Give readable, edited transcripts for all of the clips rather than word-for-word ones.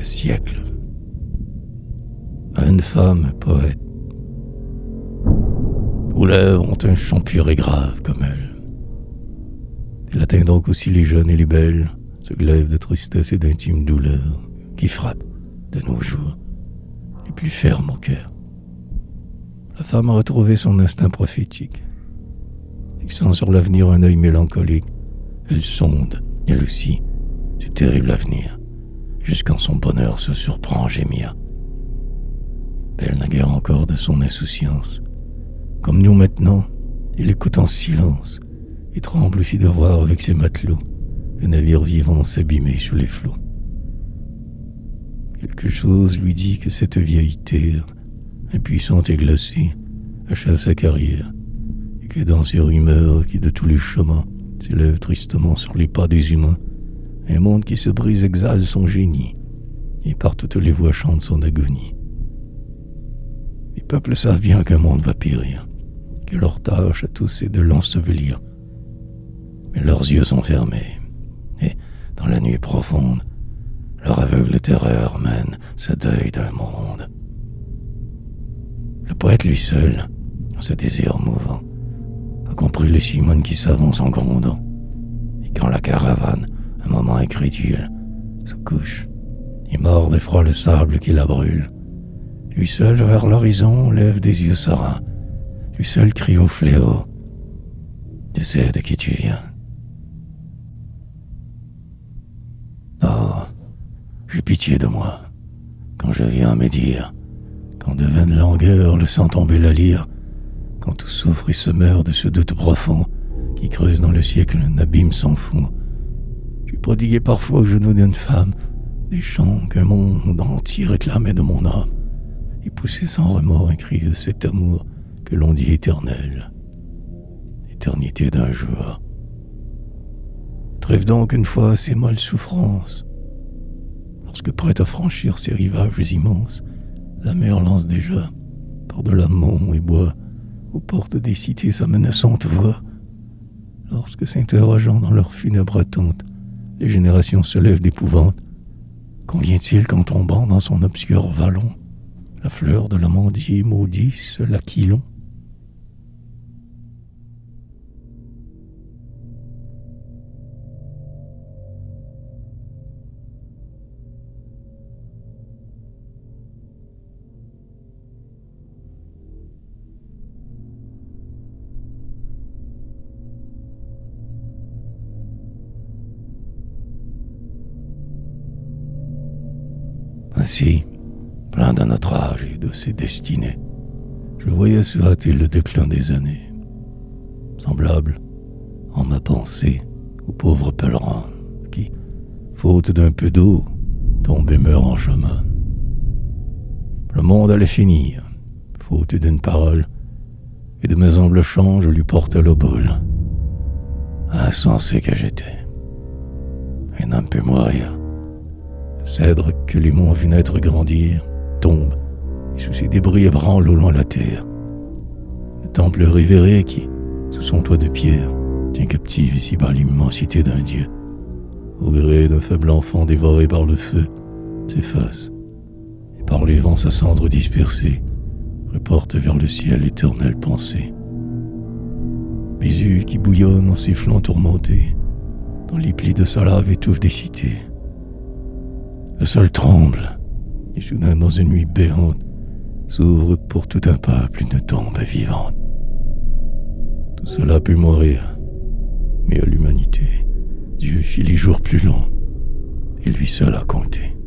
siècle. À une femme poète, aux lèvres ont un chant pur et grave comme elle. Elle atteint donc aussi les jeunes et les belles, ce glaive de tristesse et d'intime douleur qui frappe, de nos jours, les plus fermes au cœur. La femme a retrouvé son instinct prophétique. Fixant sur l'avenir un œil mélancolique, elle sonde, elle aussi, ce terrible avenir, jusqu'en son bonheur se surprend en gémir. Elle n'a guère encore de son insouciance. Comme nous maintenant, elle écoute en silence et tremble aussi de voir avec ses matelots le navire vivant s'abîmer sous les flots. Quelque chose lui dit que cette vieille terre, impuissante et glacée, achève sa carrière, et que dans ces rumeurs qui de tous les chemins s'élèvent tristement sur les pas des humains, un monde qui se brise exhale son génie, et par toutes les voix chante son agonie. Les peuples savent bien qu'un monde va périr, que leur tâche à tous est de l'ensevelir. Mais leurs yeux sont fermés, et, dans la nuit profonde, leur aveugle terreur mène ce deuil d'un monde. Le poète lui seul, dans ce désir mouvant, a compris le Simone qui s'avance en grondant. Et quand la caravane, un moment incrédule, se couche, et mord d'effroi le sable qui la brûle, lui seul vers l'horizon lève des yeux sereins, lui seul crie au fléau: je sais de qui tu viens. Oh, j'ai pitié de moi, quand je viens me dire, quand de vaines langueurs laissant tomber la lyre, quand tout souffre et se meurt de ce doute profond qui creuse dans le siècle un abîme sans fond. J'ai prodigué parfois aux genoux d'une femme des chants qu'un monde entier réclamait de mon âme, et poussé sans remords un cri de cet amour que l'on dit éternel, éternité d'un jour. Trêve donc une fois ces molles souffrances. Lorsque prête à franchir ces rivages immenses, la mer lance déjà, par-delà monts et bois, aux portes des cités sa menaçante voix. Lorsque s'interrogeant dans leur funèbre attente, les générations se lèvent d'épouvante, convient-il qu'en tombant dans son obscur vallon, la fleur de l'amandier maudisse l'aquilon? Ainsi, plein de notre âge et de ses destinées, je voyais se hâter le déclin des années, semblable, en ma pensée, au pauvre pèlerin qui, faute d'un peu d'eau, tombe et meurt en chemin. Le monde allait finir, faute d'une parole, et de mes humbles chants je lui portais le bol. Insensé que j'étais, un homme peut mourir. Le cèdre que les monts vu naître grandir tombe, et sous ses débris ébranle au loin la terre. Le temple révéré qui, sous son toit de pierre, tient captive ici-bas l'immensité d'un dieu, au gré d'un faible enfant dévoré par le feu, s'efface, et par les vents sa cendre dispersée reporte vers le ciel l'éternelle pensée. Mes yeux qui bouillonnent en ses flancs tourmentés, dans les plis de sa lave étouffent des cités. Le sol tremble, et soudain dans une nuit béante, s'ouvre pour tout un peuple une tombe vivante. Tout cela peut mourir, mais à l'humanité, Dieu fit les jours plus longs, et lui seul a compté.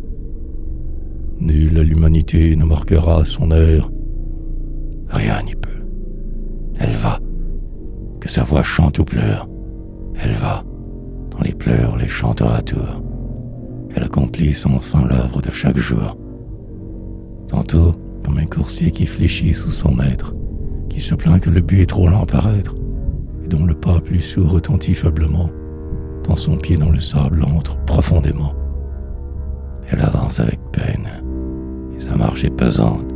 Nul à l'humanité ne marquera son heure, rien n'y peut. Elle va, que sa voix chante ou pleure, elle va, dans les pleurs les chantera à tour. Elle accomplit sans fin l'œuvre de chaque jour. Tantôt, comme un coursier qui fléchit sous son maître, qui se plaint que le but est trop lent à paraître, et dont le pas plus sourd retentit faiblement, tant son pied dans le sable entre profondément. Elle avance avec peine, et sa marche est pesante.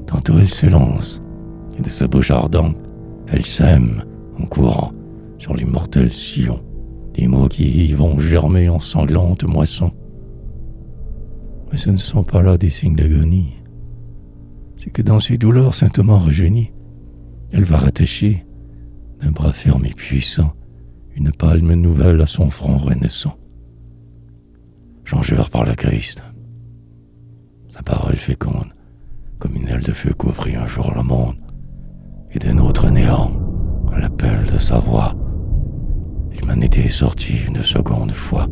Tantôt elle s'élance, et de sa bouche ardente, elle sème, en courant, sur les mortels sillons, des mots qui y vont germer en sanglante moisson. Mais ce ne sont pas là des signes d'agonie. C'est que dans ces douleurs saintement rajeunies, elle va rattacher, d'un bras ferme et puissant, une palme nouvelle à son front renaissant. Changeur par la Christ, sa parole féconde, comme une aile de feu couvrit un jour le monde, et d'un autre néant, à l'appel de sa voix, l'humanité est sortie une seconde fois.